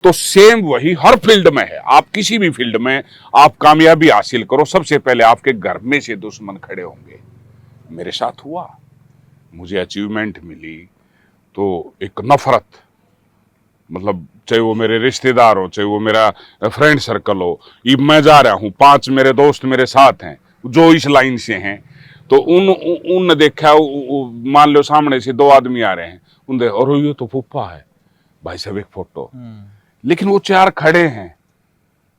तो सेम वही हर फील्ड में है। आप किसी भी फील्ड में आप कामयाबी हासिल करो, सबसे पहले आपके घर में से दुश्मन खड़े होंगे। मेरे साथ हुआ, मुझे अचीवमेंट मिली तो एक नफरत, मतलब चाहे वो मेरे रिश्तेदार हो, चाहे वो मेरा फ्रेंड सर्कल हो, ये मैं जा रहा हूँ, 5 मेरे दोस्त मेरे साथ हैं जो इस लाइन से हैं, तो उन देखा, मान लो सामने से 2 आदमी आ रहे हैं, उन और ये तो फूफा है भाई साहब, एक फोटो। लेकिन वो 4 खड़े हैं,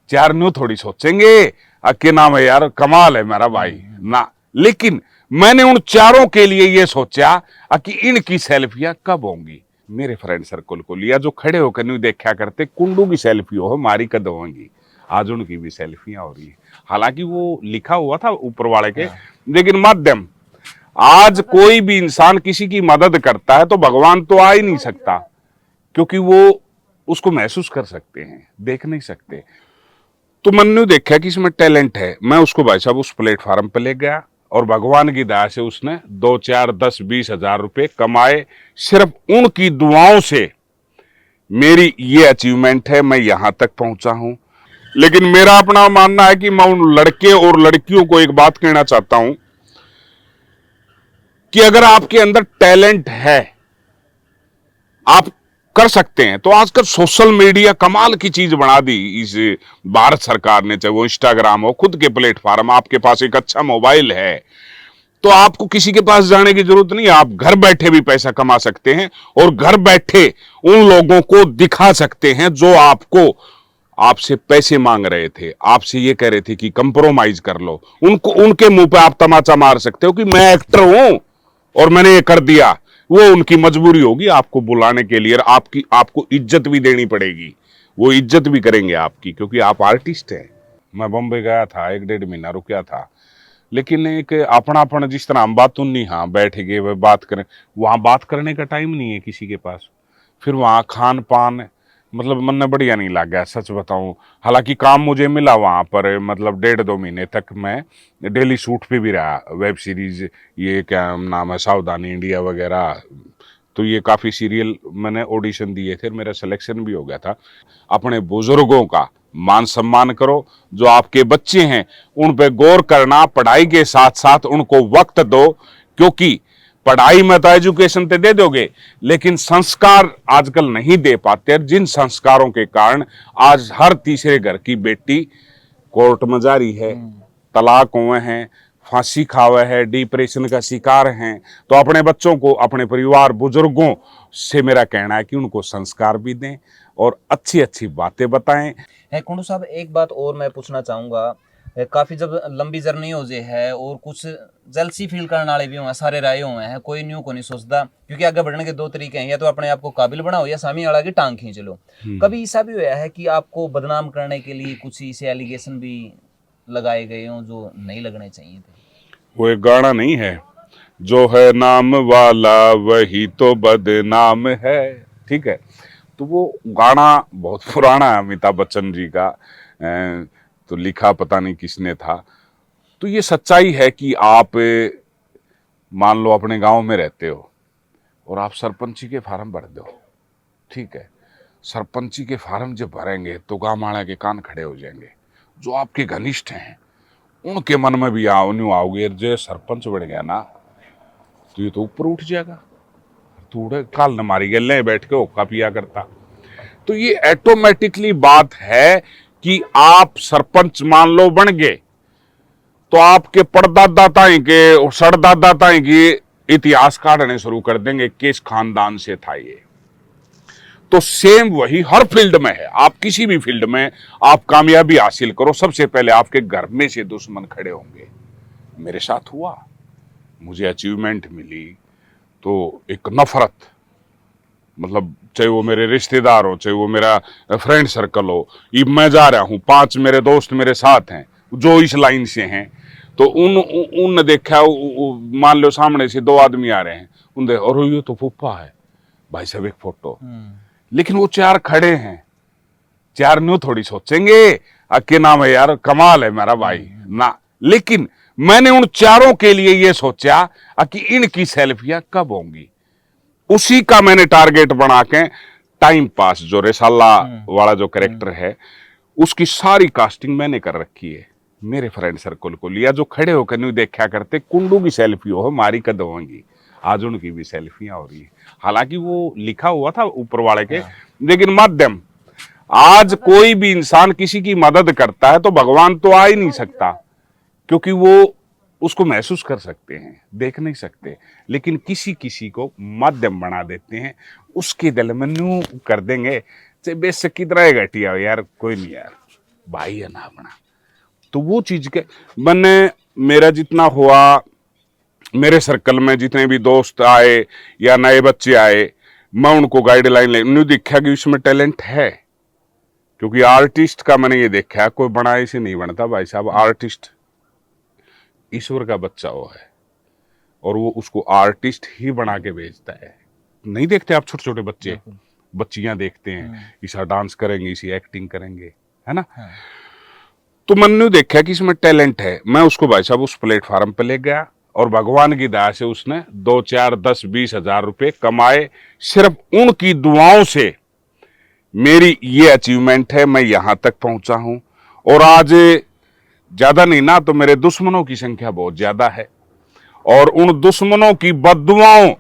4 न्यू थोड़ी सोचेंगे के नाम है यार, कमाल है मेरा भाई ना। लेकिन मैंने उन 4 के लिए ये सोचा कि इनकी सेल्फियां कब होंगी। मेरे फ्रेंड सर्कल को लिया जो खड़े होकर न्यू देखा करते, कुंडू की सेल्फी हो हमारी कद होंगी, आज उनकी भी सेल्फियां हो रही है। हालांकि वो लिखा हुआ था ऊपर वाले के, लेकिन माध्यम, आज कोई भी इंसान किसी की मदद करता है तो भगवान तो आ ही नहीं सकता, क्योंकि वो उसको महसूस कर सकते हैं, देख नहीं सकते। तो मैंने देखा कि इसमें टैलेंट है, मैं उसको भाई साहब उस प्लेटफॉर्म पे ले गया और भगवान की दया से उसने 2, 4, 10, 20 हजार रुपए कमाए। सिर्फ उनकी दुआओं से मेरी ये अचीवमेंट है, मैं यहां तक पहुंचा हूं। लेकिन मेरा अपना मानना है कि मैं उन लड़के और लड़कियों को एक बात कहना चाहता हूं कि अगर आपके अंदर टैलेंट है, आप कर सकते हैं। तो आजकल सोशल मीडिया कमाल की चीज बना दी इस भारत सरकार ने, चाहे वो इंस्टाग्राम हो, खुद के प्लेटफॉर्म, आपके पास एक अच्छा मोबाइल है तो आपको किसी के पास जाने की जरूरत नहीं है, आप घर बैठे भी पैसा कमा सकते हैं और घर बैठे उन लोगों को दिखा सकते हैं जो आपको, आपसे पैसे मांग रहे थे, आपसे ये कह रहे थे कि कंप्रोमाइज कर लो, उनको, उनके मुंह पे आप तमाचा मार सकते हो कि मैं एक्टर हूं और मैंने ये कर दिया। वो उनकी मजबूरी होगी आपको बुलाने के लिए, आपकी, आपको इज्जत भी देनी पड़ेगी, वो इज्जत भी करेंगे आपकी, क्योंकि आप आर्टिस्ट हैं। मैं बॉम्बे गया था, 1-1.5 महीना रुका था, लेकिन एक अपनापन, जिस तरह हम बात नहीं, हाँ बैठ गए वह बात करें, वहां बात करने का टाइम नहीं है किसी के पास। फिर वहां खान पान, मतलब मन बढ़िया नहीं लग गया सच बताऊं। हालांकि काम मुझे मिला वहां पर, मतलब 1.5-2 महीने तक मैं डेली शूट पे भी रहा, वेब सीरीज, ये क्या नाम है, सावधानी इंडिया वगैरह, तो ये काफ़ी सीरियल मैंने ऑडिशन दिए थे, मेरा सिलेक्शन भी हो गया था। अपने बुजुर्गों का मान सम्मान करो, जो आपके बच्चे हैं उन पे गौर करना, पढ़ाई के साथ साथ उनको वक्त दो, क्योंकि पढ़ाई में तो एजुकेशन तो दे दोगे लेकिन संस्कार आजकल नहीं दे पाते। जिन संस्कारों के कारण आज हर तीसरे घर की बेटी कोर्ट में जा रही है, तलाक हुए हैं, फांसी खावे है, डिप्रेशन का शिकार हैं। तो अपने बच्चों को, अपने परिवार बुजुर्गों से मेरा कहना है कि उनको संस्कार भी दें और अच्छी अच्छी बातें बताएं। कुंडू साहब, एक बात और मैं पूछना चाहूंगा, काफी जब लंबी जर्नी हो जे है और कुछ जलसी फील करने वाले भी हुए, सारे राय हुए हैं, कोई न्यू को नहीं सोचता, क्योंकि आगे बढ़ने के 2 तरीके हैं, या तो अपने आप को काबिल बनाओ या सामी वाला की टांग खींच लो। कभी ऐसा भी हुआ है कि आपको बदनाम करने के लिए कुछ ऐसे एलिगेशन भी लगाए गए हों जो नहीं लगने चाहिए थे? वो एक गाना नहीं है, जो है नाम वाला वही तो बदनाम है, ठीक है? तो वो गाना बहुत पुराना है, अमिताभ बच्चन जी का, तो लिखा पता नहीं किसने था। तो ये सच्चाई है कि आप मान लो अपने गांव में रहते हो और आप सरपंची के फार्म भर दो, ठीक है? सरपंची के फार्म जब भरेंगे तो गाँव वाले के कान खड़े हो जाएंगे, जो आपके घनिष्ठ हैं उनके मन में भी आओगे, जो सरपंच बन गया ना तो ये तो ऊपर उठ जाएगा, थोड़े काल न मारी गए बैठ के ओका पिया करता। तो ये ऑटोमेटिकली बात है कि आप सरपंच मान लो बन गए तो आपके परदादा ताई के, सड़दादा ताई की इतिहास काटने शुरू कर देंगे, किस खानदान से था ये। तो सेम वही हर फील्ड में है, आप किसी भी फील्ड में आप कामयाबी हासिल करो, सबसे पहले आपके घर में से दुश्मन खड़े होंगे। मेरे साथ हुआ, मुझे अचीवमेंट मिली तो एक नफरत, मतलब चाहे वो मेरे रिश्तेदार हो, चाहे वो मेरा फ्रेंड सर्कल हो, ये मैं जा रहा हूँ, 5 मेरे दोस्त मेरे साथ हैं जो इस लाइन से हैं, तो उन देखा, मान लो सामने से 2 आदमी आ रहे हैं, उन और ये तो फूफा है भाई साहब, एक फोटो। लेकिन वो 4 खड़े हैं, 4 न्यू थोड़ी सोचेंगे के नाम है यार, कमाल है मेरा भाई ना। लेकिन मैंने उन 4 के लिए ये सोचा कि इनकी सेल्फियां कब होंगी, उसी का मैंने टारगेट बना के टाइम पास जो रेसाला वाला जो कैरेक्टर है, उसकी सारी कास्टिंग मैंने कर रखी है। मेरे फ्रेंड सर्कल को लिया, जो खड़े होकर नहीं देखा करते, कुंडू की सेल्फी हो मारी कद होंगी, आज उनकी भी सेल्फियां हो रही है। हालांकि वो लिखा हुआ था ऊपर वाले के, लेकिन माध्यम, आज कोई भी इंसान किसी की मदद करता है तो भगवान तो आ ही नहीं सकता, क्योंकि वो उसको महसूस कर सकते हैं, देख नहीं सकते, लेकिन किसी किसी को माध्यम बना देते हैं। उसके दिल में न्यू कर देंगे, चाहे बेशक कितना है घटिया हो यार, कोई नहीं यार, भाई है ना अपना। तो वो चीज के मैंने, मेरा जितना हुआ, मेरे सर्कल में जितने भी दोस्त आए या नए बच्चे आए, मैं उनको गाइडलाइन ले नहीं देखा कि इसमें टैलेंट है। क्योंकि आर्टिस्ट का मैंने ये देखा, कोई बना ऐसे नहीं बनता भाई साहब। आर्टिस्ट ईश्वर का बच्चा वो है, और वो उसको आर्टिस्ट ही बना के भेजता है। नहीं देखते आप छोटे छोटे बच्चे, बच्चियां देखते हैं, इसा डांस करेंगे, इसी एक्टिंग करेंगे, है ना। तो मैंने देखा कि इसमें टैलेंट है। मैं उसको भाई साहब उस प्लेटफार्म पे ले गया, और भगवान की दया से उसने 2, 4, 10, 20 हजार रुपए कमाए। सिर्फ उनकी दुआओं से मेरी ये अचीवमेंट है, मैं यहां तक पहुंचा हूं। और आज ज्यादा नहीं ना तो मेरे दुश्मनों की संख्या बहुत ज्यादा है, और उन दुश्मनों की बद्दुआओं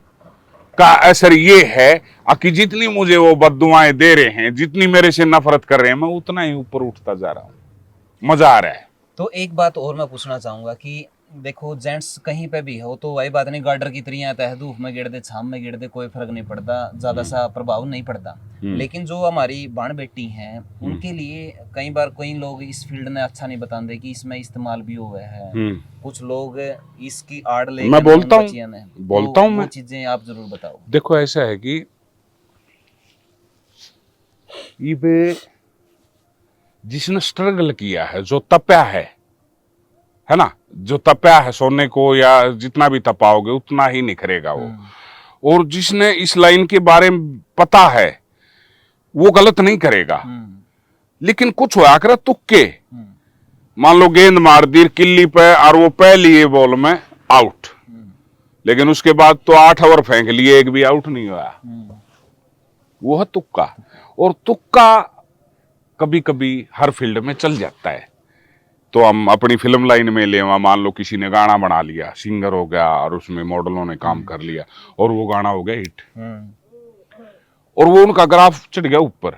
का असर ये है कि जितनी मुझे वो बद्दुआएं दे रहे हैं, जितनी मेरे से नफरत कर रहे हैं, मैं उतना ही ऊपर उठता जा रहा हूं। मजा आ रहा है। तो एक बात और मैं पूछना चाहूंगा कि देखो, जेंट्स कहीं पे भी हो तो वही बात नहीं, गार्डर की तरियां तह धूप में गिर दे, छाम में गिर दे, कोई फर्क नहीं पड़ता, ज्यादा सा प्रभाव नहीं पड़ता। लेकिन जो हमारी बाण बेटी हैं, उनके लिए कई बार कई लोग इस फील्ड में अच्छा नहीं बताते कि इसमें इस्तेमाल भी हुआ है। कुछ लोग इसकी आड़ ले, मैं बोलता हूँ वो चीजें आप जरूर बताओ। देखो ऐसा है कि ये जिसने स्ट्रगल किया है, जो तपया है ना, जो तपया है सोने को, या जितना भी तपाओगे उतना ही निखरेगा वो। और जिसने इस लाइन के बारे में पता है, वो गलत नहीं करेगा। लेकिन कुछ होया करे तुक्के, मान लो गेंद मार दी किल्ली पे, और वो पहली बॉल में आउट, लेकिन उसके बाद तो 8 ओवर फेंक लिए, एक भी आउट नहीं हुआ। वो है तुक्का। और तुक्का कभी कभी हर फील्ड में चल जाता है। तो हम अपनी फिल्म लाइन में ले, मान लो किसी ने गाना बना लिया, सिंगर हो गया, और उसमें मॉडलों ने काम कर लिया, और वो गाना हो गया हिट, और वो उनका ग्राफ चढ़ गया ऊपर।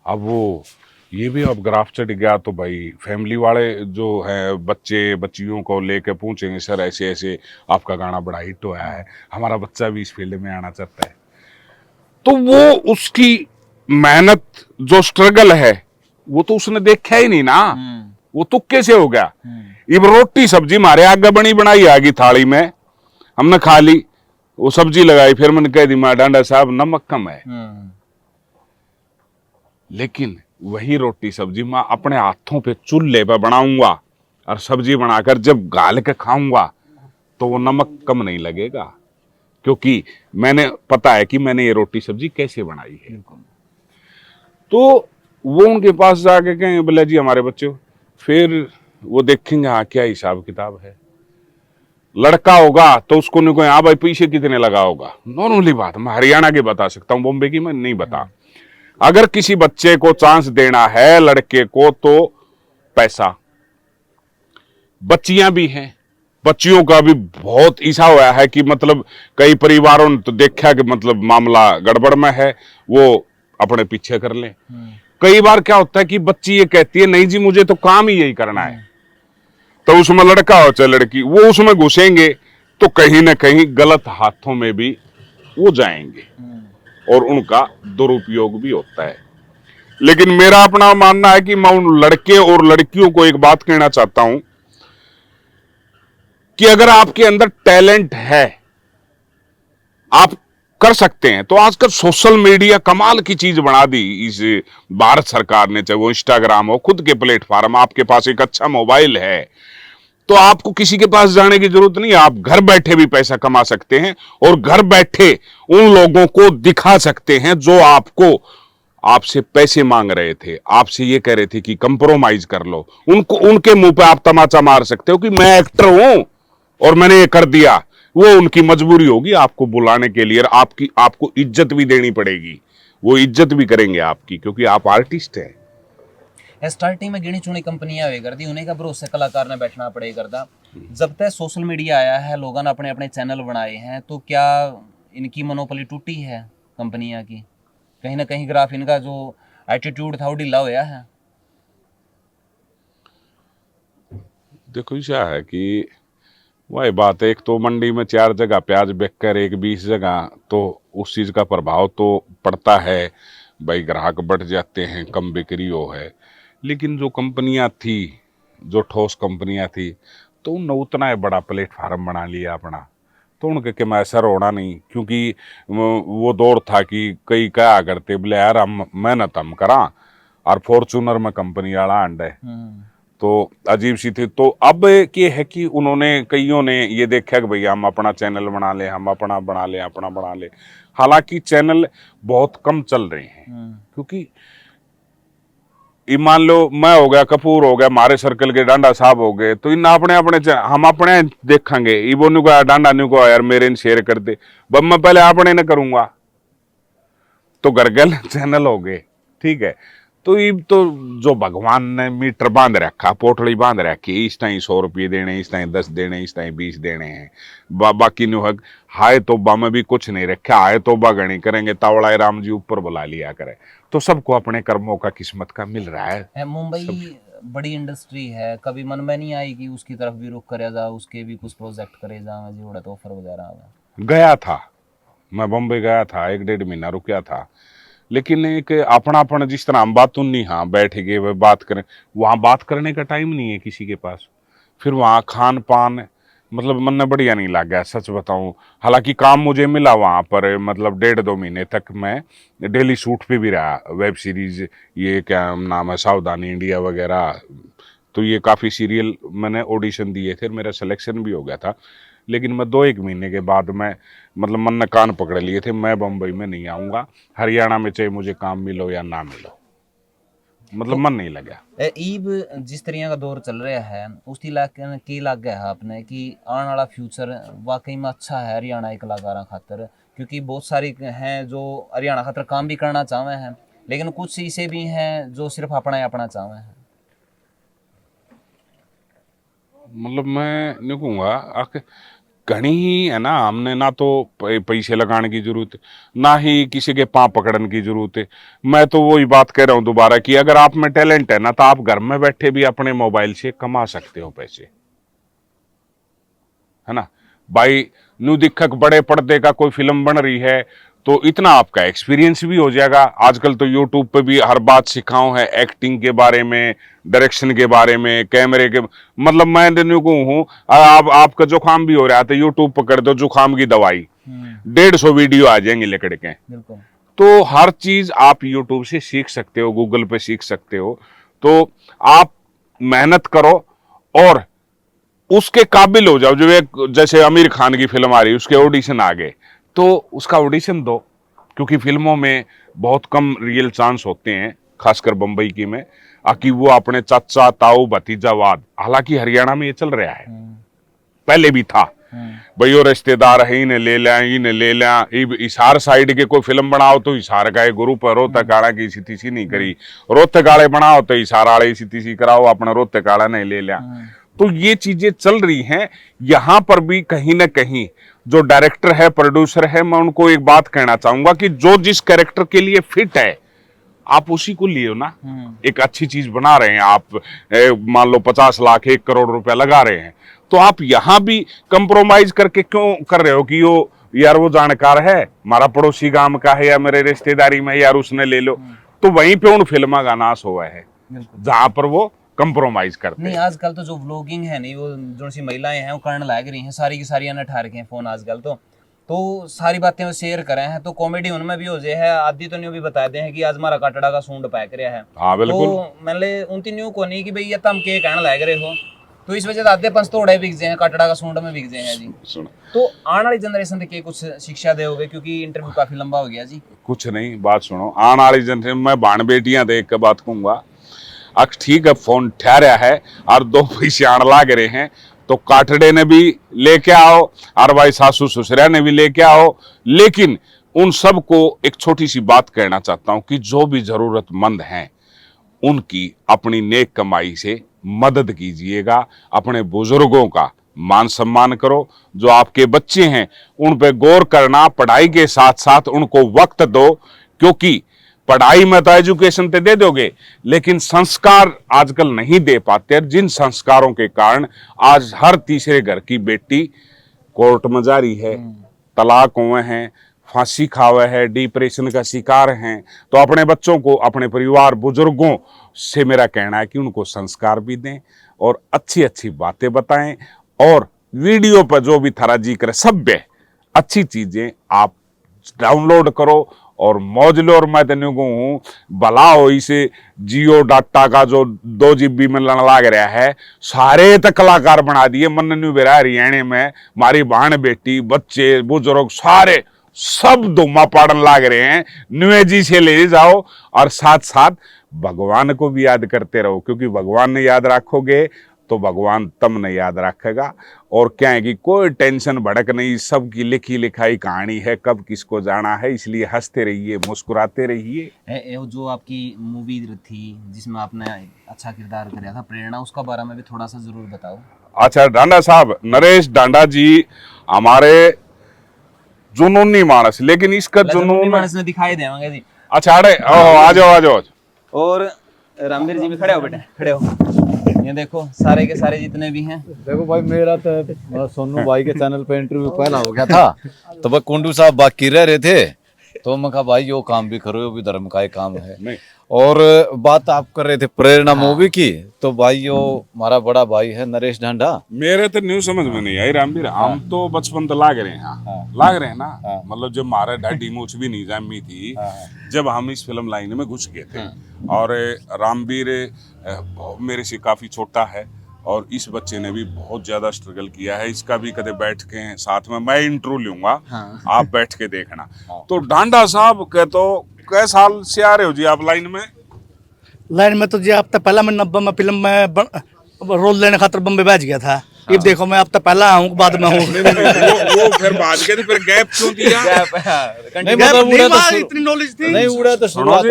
अब वो ये भी अब ग्राफ चढ़ गया तो भाई फैमिली वाले जो हैं, बच्चे बच्चियों को लेके पूछेंगे, सर ऐसे ऐसे आपका गाना बड़ा हिट हुआ है, हमारा बच्चा भी इस फील्ड में आना चाहता है। तो वो उसकी मेहनत, जो स्ट्रगल है, वो तो उसने देखा ही नहीं ना, वो तुक्के से हो गया। अब रोटी सब्जी मारे आगे बनी बनाई आ गई थाली में, हमने खा ली, वो सब्जी लगाई, फिर मैंने कह दी मां डांडा साहब नमक कम है। लेकिन वही रोटी सब्जी मैं अपने हाथों पे चूल्हे पे बनाऊंगा, और सब्जी बनाकर जब गाल के खाऊंगा, तो वो नमक कम नहीं लगेगा, क्योंकि मैंने पता है कि मैंने ये रोटी सब्जी कैसे बनाई है। तो वो उनके पास जाके कहेंगे, बोले जी हमारे बच्चे, फिर वो देखेंगे हाँ क्या हिसाब किताब है। लड़का होगा तो उसको नहीं कोई, हाँ भाई पैसे कितने लगा होगा, नॉर्मली बात। मैं हरियाणा की बता सकता हूँ, बॉम्बे की मैं नहीं बता। अगर किसी बच्चे को चांस देना है, लड़के को, तो पैसा। बच्चियां भी हैं, बच्चियों का भी बहुत ऐसा हुआ है कि मतलब कई परिवारों ने तो देखा कि मतलब मामला गड़बड़ में है, वो अपने पीछे कर लें। कई बार क्या होता है कि बच्ची ये कहती है, नहीं जी मुझे तो काम ही यही करना है, तो उसमें लड़का हो चाहे लड़की, वो उसमें घुसेंगे तो कहीं ना कहीं गलत हाथों में भी वो जाएंगे, और उनका दुरुपयोग भी होता है। लेकिन मेरा अपना मानना है कि मैं उन लड़के और लड़कियों को एक बात कहना चाहता हूं कि अगर आपके अंदर टैलेंट है, आप कर सकते हैं। तो आजकल सोशल मीडिया कमाल की चीज बना दी इस भारत सरकार ने, चाहे वो इंस्टाग्राम हो, खुद के प्लेटफॉर्म, आपके पास एक अच्छा मोबाइल है, तो आपको किसी के पास जाने की जरूरत नहीं है। आप घर बैठे भी पैसा कमा सकते हैं, और घर बैठे उन लोगों को दिखा सकते हैं जो आपको, आपसे पैसे मांग रहे थे, आपसे ये कह रहे थे कि कंप्रोमाइज कर लो, उनको, उनके मुंह पे आप तमाचा मार सकते हो कि मैं एक्टर हूं और मैंने ये कर दिया। वो उनकी मजबूरी होगी आपको बुलाने के लिए, और आपको इज्जत भी देनी पड़ेगी, वो इज्जत भी करेंगे आपकी, क्योंकि आप आर्टिस्ट हैं। स्टार्टिंग में गिनी चुनी कंपनियां हुए करती, उन्हीं का भरोसे कलाकार ने बैठना पड़े करता। जब तक सोशल मीडिया आया है, लोगों ने अपने अपने चैनल बनाए हैं, तो क्या इनकी मोनोपोली टूटी है कंपनियां की? कहीं ना कहीं ग्राफ इनका जो एटीट्यूड था वो ढीला होया है। देखो ऐसा है कि वही बात है, एक तो मंडी में 4 जगह प्याज बिककर एक 20 जगह, तो उस चीज़ का प्रभाव तो पड़ता है भाई, ग्राहक बढ़ जाते हैं, कम बिक्री हो है। लेकिन जो कंपनियां थी, जो ठोस कंपनियां थी, तो उन उतना ही बड़ा प्लेटफार्म बना लिया अपना, तो उनके में असर होना नहीं, क्योंकि वो दौर था कि कई क्या करते बोले यार हम मेहनत हम करा और फॉर्चूनर में कंपनी वाला अंडे, तो अजीब सी थी। तो अब ये है कि उन्होंने कईयों ने ये देखा कि भाई हम अपना चैनल बना ले, हम अपना बना ले, अपना बना ले। हालांकि चैनल बहुत कम चल रहे हैं, क्योंकि ये मान लो मैं हो गया, कपूर हो गया, हमारे सर्कल के डांडा साहब हो गए, तो इन अपने अपने हम अपने देखेंगे, इबो न्यू को डांडा न्यू को यार मेरे शेयर कर दे, बब मैं पहले अपने न करूंगा, तो गरगल चैनल हो गए, ठीक है। तो ये तो जो भगवान ने मीटर बांध रखा, पोटली बांध रखी, इस टाइम 100 रुपये देने, इस टाइम 10 देने, इस टाइम 20 देने हैं, बाकी न्यू हक हाय तोबा में भी कुछ नहीं रखा, हाय तोबा गणी करेंगे, तावड़ा राम जी ऊपर बुला लिया करे, तो सबको अपने कर्मों का किस्मत का मिल रहा है। मुंबई बड़ी इंडस्ट्री है, कभी मन में नहीं आई कि उसकी तरफ भी रुख करे जा, उसके भी कुछ प्रोजेक्ट करे जा, जी उड़ा तो ऑफर वगैरह? गया था, मैं बम्बई गया था, 1-1.5 महीना रुकया था, लेकिन एक अपनापन, जिस तरह हम बात नहीं, हाँ बैठ गए वह बात करें, वहाँ बात करने का टाइम नहीं है किसी के पास। फिर वहाँ खान पान मतलब मन ने बढ़िया नहीं लग गया, सच बताऊं। हालांकि काम मुझे मिला वहाँ पर, मतलब 1.5-2 महीने तक मैं डेली शूट पे भी रहा, वेब सीरीज, ये क्या नाम है, सावधानी इंडिया वगैरह, तो ये काफ़ी सीरियल मैंने ऑडिशन दिए थे, मेरा सिलेक्शन भी हो गया था। लेकिन मैं 2-1 महीने के बाद मैं मतलब मन ने कान पकड़ लिए थे, मैं बम्बई में नहीं आऊँगा, हरियाणा में चाहे मुझे काम मिलो या ना मिलो, मतलब मन नहीं लगा। ईब जिस तरह का दौर चल रहा है, उस इलाके की लग गया है आपने कि आने वाला फ्यूचर वाकई में अच्छा है हरियाणा के कलाकारों खातर? क्योंकि बहुत सारी हैं जो हरियाणा खातर काम भी करना चाहते हैं, लेकिन कुछ ऐसे भी हैं जो सिर्फ अपना अपना चाहते हैं। मतलब मैं नहीं कहूँगा, घनी ही है ना, हमने ना तो पैसे लगाने की जरूरत है, ना ही किसी के पाँव पकड़ने की जरूरत है। मैं तो वही बात कह रहा हूँ दोबारा कि अगर आप में टैलेंट है ना, तो आप घर में बैठे भी अपने मोबाइल से कमा सकते हो पैसे, है ना भाई। न्यू दिक्कत बड़े पर्दे का कोई फिल्म बन रही है, तो इतना आपका एक्सपीरियंस भी हो जाएगा। आजकल तो यूट्यूब पे भी हर बात सिखाऊं है, एक्टिंग के बारे में, डायरेक्शन के बारे में, कैमरे के, मतलब मैं देने को हूँ। आपका जुकाम भी हो रहा है तो यूट्यूब पर कर दो जुकाम की दवाई, 150 वीडियो आ जाएंगे लेकर के। तो हर चीज आप यूट्यूब से सीख सकते हो, गूगल पे सीख सकते हो। तो आप मेहनत करो और उसके काबिल हो जाओ। जो एक जैसे आमिर खान की फिल्म आ रही, उसके ऑडिशन आ गए, तो उसका ऑडिशन दो, क्योंकि फिल्मों में बहुत कम रियल चांस होते हैं, खासकर बंबई की में, आकि वो अपने चाचा ताऊ भतीजावाद, हालांकि हरियाणा में ये चल रहा है, पहले भी था भाई, वो रिश्तेदार है, इन्हें ले लिया, इन्हें ले लिया। इशार साइड के कोई फिल्म बनाओ तो इशार का ग्रुप है, रोहतक आड़ा की इसी तीसी नहीं करी, रोहतक आड़े बनाओ तो इशार आड़े इसी तीसी कराओ, अपना रोहतक आड़ा नहीं ले लिया। तो ये चीजें चल रही हैं। यहां पर भी कहीं ना कहीं जो डायरेक्टर है, प्रोड्यूसर है, मैं उनको एक बात कहना चाहूंगा कि जो जिस कैरेक्टर के लिए फिट है आप उसी को लियो ना। एक अच्छी चीज बना रहे हैं आप, मान लो 50 लाख 1 करोड़ रुपया लगा रहे हैं, तो आप यहां भी कंप्रोमाइज करके क्यों कर रहे हो कि वो यार वो जानकार है, हमारा पड़ोसी गांव का है, या मेरे रिश्तेदारी में यार उसने ले लो। तो वहीं पे उन फिल्म का नाश हुआ है जहां पर वो कंप्रोमाइज करते नहीं। आजकल तो जो व्लॉगिंग है नहीं, वो जो सी महिलाएं हैं वो करने लग रही हैं, सारी की सारी ने ठा रखे हैं फोन आजकल, तो सारी बातें वो शेयर करें हैं, तो कॉमेडी उनमें भी हो जाए है। आदि तो न्यू भी बता दे हैं कि आज हमारा काटड़ा का सूंड पैक रहा है। हाँ बिल्कुल। तो मैंने उनती न्यू को नहीं कि भाई ये तम के कहने लग रहे हो, तो इस वजह से आधे पंच तोड़े बिक जाए हैं, काटड़ा का सूंड में बिक जाए हैं जी। तो आने वाली जनरेशन के कुछ शिक्षा दोगे, क्योंकि इंटरव्यू काफी लंबा हो गया जी। कुछ नहीं, बात सुनो, आने वाली जनरेशन में बाण बेटियां देख के बात कहूंगा, ठीक है फोन ठहरा है और 2 पैसे आने लाग रहे हैं, तो काटड़े ने भी लेके आओ और भाई सासू ससुरा ने भी लेके आओ, लेकिन उन सबको एक छोटी सी बात कहना चाहता हूं कि जो भी जरूरतमंद हैं उनकी अपनी नेक कमाई से मदद कीजिएगा। अपने बुजुर्गों का मान सम्मान करो। जो आपके बच्चे हैं उन पे गौर करना, पढ़ाई के साथ साथ उनको वक्त दो, क्योंकि पढ़ाई में तो एजुकेशन तो दे दोगे लेकिन संस्कार आजकल नहीं दे पाते। जिन संस्कारों के कारण आज हर तीसरे घर की बेटी कोर्ट में जा रही है, तलाक हुए हैं, फांसी खावे है, डिप्रेशन का शिकार हैं। तो अपने बच्चों को, अपने परिवार बुजुर्गों से मेरा कहना है कि उनको संस्कार भी दें और अच्छी अच्छी बातें बताएं। और वीडियो पर जो भी थारा जिक्र सभ्य अच्छी चीजें आप डाउनलोड करो और मौज लो। और मैं तेन को हूँ भला हो इसे जियो डाटा का जो 2 GB मिलने लग रहा है, सारे तक कलाकार बना दिए। मन न्यू बेरा हरियाणा में मारी बहन बेटी बच्चे बुजुर्ग सारे सब धुमा पाड़न लाग रहे हैं। न्यू जी से ले जाओ और साथ साथ भगवान को भी याद करते रहो, क्योंकि भगवान ने याद रखोगे तो भगवान तुमने याद रखेगा। और क्या है कि कोई टेंशन भड़क नहीं, सबकी लिखी लिखाई कहानी है, कब किसको जाना है। इसलिए हंसते रहिए, मुस्कुराते रहिए। जो आपकी मूवी थी जिसमें आपने अच्छा किरदार किया था, प्रेरणा, उसका बारे में भी थोड़ा सा जरूर बताओ। अच्छा, डांडा साहब, नरेश डांडा जी हमारे जुनूनी मानस, लेकिन इसका जुनून मानस ने दिखाई देवांगे जी। अच्छा, अरे आ जाओ। और रामवीर जी भी खड़े हो बेटे, खड़े हो। ये देखो सारे के सारे जितने भी हैं। देखो भाई, मेरा तो सोनू भाई के चैनल पे इंटरव्यू पहला हो गया था, तो भाई कुंडू साहब बाकी रह रहे थे, तो मैं कहा भाई यो काम भी करो, यो भी धर्म का ही काम है। नहीं। और बात आप कर रहे थे प्रेरणा मूवी की, तो भाई यो हमारा बड़ा भाई है नरेश ढांडा। मेरे तो न्यू समझ में नहीं आई रामवीर, हम तो बचपन तो लाग रहे हैं, लाग रहे हैं ना। मतलब जब हमारे ढाडी मूछ भी नहीं जमी थी, जब हम इस फिल्म लाइन में घुस गए थे। और रामवीर मेरे से काफी छोटा है और इस बच्चे ने भी बहुत ज्यादा स्ट्रगल किया है। इसका भी कदे बैठ के साथ में मैं इंट्रो लूंगा, आप बैठ के देखना। तो डांडा साहब के तो कै साल से आ रहे हो जी आप लाइन में? लाइन में तो जी अब तक पहला मैं 90 में फिल्म में रोल लेने खातर बम्बे बैठ गया था। अब देखो मैं अब तक पहला हूँ, बाद में हूँ। वो फिर बाद के फिर गैप क्यों दिया? नहीं मतलब उड़ा तो इतनी नॉलेज थी नहीं, उड़ा तो शुरुआत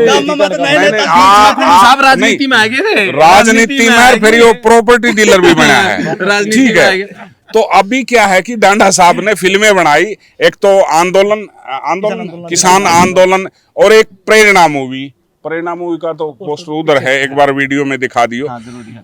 साहब राजनीति में आ गए थे, राजनीति में फिर ये प्रॉपर्टी डीलर भी बना है। ठीक है, तो अभी क्या है कि डांडा साहब ने फिल्में बनाई, एक तो आंदोलन किसान आंदोलन और एक प्रेरणा मूवी का तो पोस्टर उधर है, एक बार वीडियो में दिखा दियो।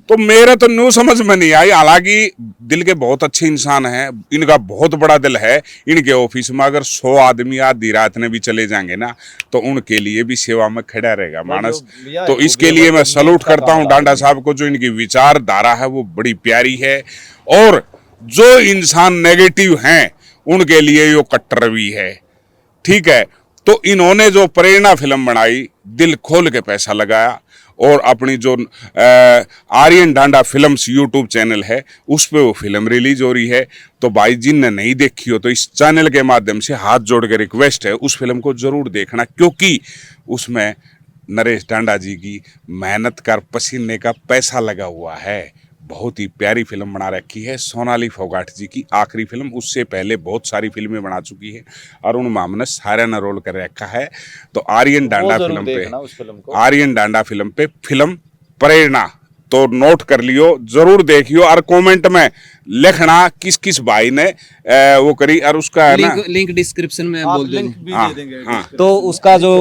तो मेरे तो न्यू समझ में नहीं आई। हालांकि दिल के बहुत अच्छे इंसान हैं, इनका बहुत बड़ा दिल है। इनके ऑफिस में अगर 100 आदमी आधी रात में भी चले जाएंगे ना, तो उनके लिए भी सेवा में खड़ा रहेगा मानस। तो इसके लिए मैं सलूट करता हूँ डांडा साहब को। जो इनकी विचारधारा है वो बड़ी प्यारी है, और जो इंसान नेगेटिव हैं उनके लिए यो कट्टर भी है। ठीक है, तो इन्होंने जो प्रेरणा फिल्म बनाई, दिल खोल के पैसा लगाया, और अपनी जो आर्यन डांडा फिल्म्स यूट्यूब चैनल है उस पे वो फिल्म रिलीज हो रही है। तो भाई जिनने नहीं देखी हो तो इस चैनल के माध्यम से हाथ जोड़ के रिक्वेस्ट है, उस फिल्म को जरूर देखना, क्योंकि उसमें नरेश डांडा जी की मेहनत का पसीने का पैसा लगा हुआ है। बहुत ही प्यारी फिल्म बना रखी है। सोनाली फोगाट जी की आखिरी फिल्म, उससे पहले बहुत सारी फिल्में बना चुकी है और उन हमने सारे ने रोल कर रखा है। तो आर्यन डांडा फिल्म पे फिल्म प्रेरणा तो नोट कर लियो, जरूर देखियो, और कमेंट में लिखना किस किस भाई ने वो करी, और उसका है ना लिंक डिस्क्रिप्शन में बोल देंगे। हाँ। तो उसका जो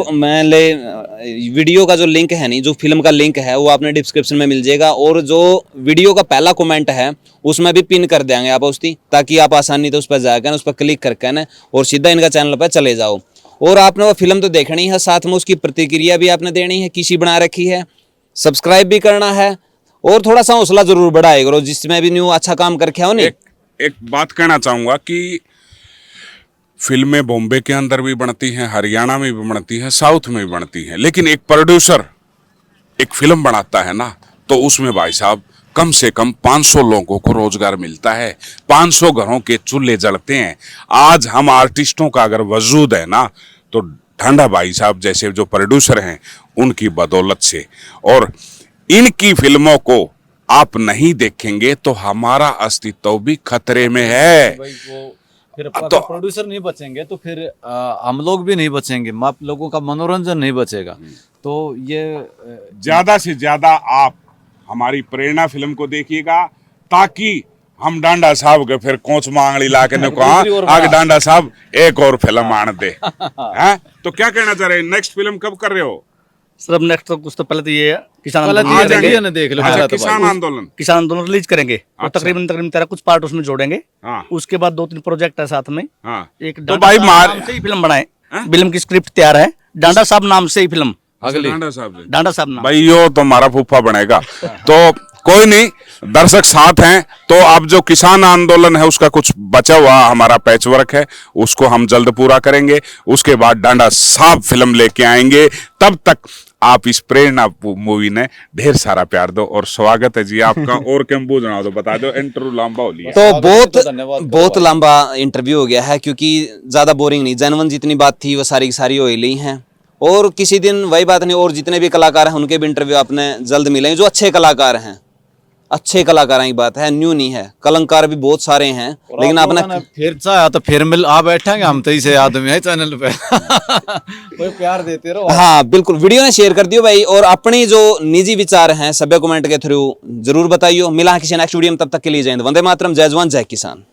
वीडियो का जो लिंक है, नहीं जो फिल्म का लिंक है, वो आपने डिस्क्रिप्शन में मिल जाएगा। और जो वीडियो का पहला कमेंट है उसमें भी पिन कर देंगे आप उसकी, ताकि आप आसानी तो उस पर जाकर उस पर क्लिक करके ना और सीधा इनका चैनल पर चले जाओ। और आपने वो फिल्म तो देखनी है, साथ में उसकी प्रतिक्रिया भी आपने देनी है, किसी बना रखी है, सब्सक्राइब भी करना है, और थोड़ा सा हौसला जरूर बढ़ाए करो, जिसमें भी न्यू अच्छा काम करके आओ। नहीं, एक बात कहना चाहूंगा कि फिल्में बॉम्बे के अंदर भी बनती हैं, हरियाणा में भी बनती हैं, साउथ में भी बनती हैं, लेकिन एक प्रोड्यूसर एक फिल्म बनाता है ना, तो उसमें भाई साहब कम से कम 500 लोगों को रोजगार मिलता है, 500 घरों के चूल्हे जलते हैं। आज हम आर्टिस्टों का अगर वजूद है ना, तो ढांडा भाई साहब जैसे जो प्रोड्यूसर हैं उनकी बदौलत से। और इनकी फिल्मों को आप नहीं देखेंगे तो हमारा अस्तित्व भी खतरे में है। फिर अगर प्रोड्यूसर नहीं बचेंगे तो फिर हम लोग भी नहीं बचेंगे, आप लोगों का मनोरंजन नहीं बचेगा। तो ये ज्यादा से ज्यादा आप हमारी प्रेरणा फिल्म को देखिएगा, ताकि हम डांडा साहब के फिर कोच मांगली ला के कहा आगे डांडा साहब एक और फिल्म आने दे। हैं? तो क्या कहना चाह रहे हैं, नेक्स्ट फिल्म कब कर रहे हो? सर अब नेक्स्ट तो कुछ तो पहले तो ये किसान पहले आंदोलन तो करेंगे। ये ना देख लो अच्छा, पहला तो किसान भाई। आंदोलन। किसान आंदोलन रिलीज करेंगे और अच्छा। तकरीबन तेरह कुछ पार्ट उसमें जोड़ेंगे। हाँ उसके बाद 2-3 प्रोजेक्ट है साथ में। हाँ एक तो डांडा भाई साहब मार नाम से ही फिल्म बनाए, फिल्म की स्क्रिप्ट तैयार है, डांडा साहब नाम से ही फिल्म, अगली डांडा साहब से। डांडा साहब नाम। भाई यो तो हमारा फूफा बनेगा। तो कोई नहीं, दर्शक साथ हैं। तो अब जो किसान आंदोलन है उसका कुछ बचा हुआ हमारा पैच वर्क है, उसको हम जल्द पूरा करेंगे। उसके बाद डांडा साहब फिल्म लेके आएंगे। तब तक आप इस प्रेरणा मूवी ने ढेर सारा प्यार दो और स्वागत है जी आपका। और क्या पूछना हो तो बता दो, इंटरव्यू लंबा हो लिया। तो धन्यवाद बहुत लंबा इंटरव्यू हो गया है, क्योंकि ज़्यादा बोरिंग नहीं, जनवन जितनी बात थी वो सारी की सारी हो ही ली हैं। और किसी दिन वही बात नहीं, और जितने भी कलाकार हैं उनके भी इंटरव्यू आपने जल्द मिलेंगे, जो अच्छे कलाकार हैं। अच्छे कलाकारों की बात है, न्यू नहीं है, कलंकार भी बहुत सारे हैं, लेकिन आप आपने लोगों ने फिर चाहा तो फिर मिल आ बैठेंगे हम, तो इसे आदमी है चैनल पे। कोई प्यार देते रहो। हाँ बिल्कुल, वीडियो ने शेयर कर दियो भाई, और अपनी जो निजी विचार हैं सभ्य कमेंट के थ्रू जरूर बताइयो। मिला किसी नेक्स्ट वीडियो में, तब तक के लिए जय हिंद, वंदे मातरम, जय जवान जय किसान।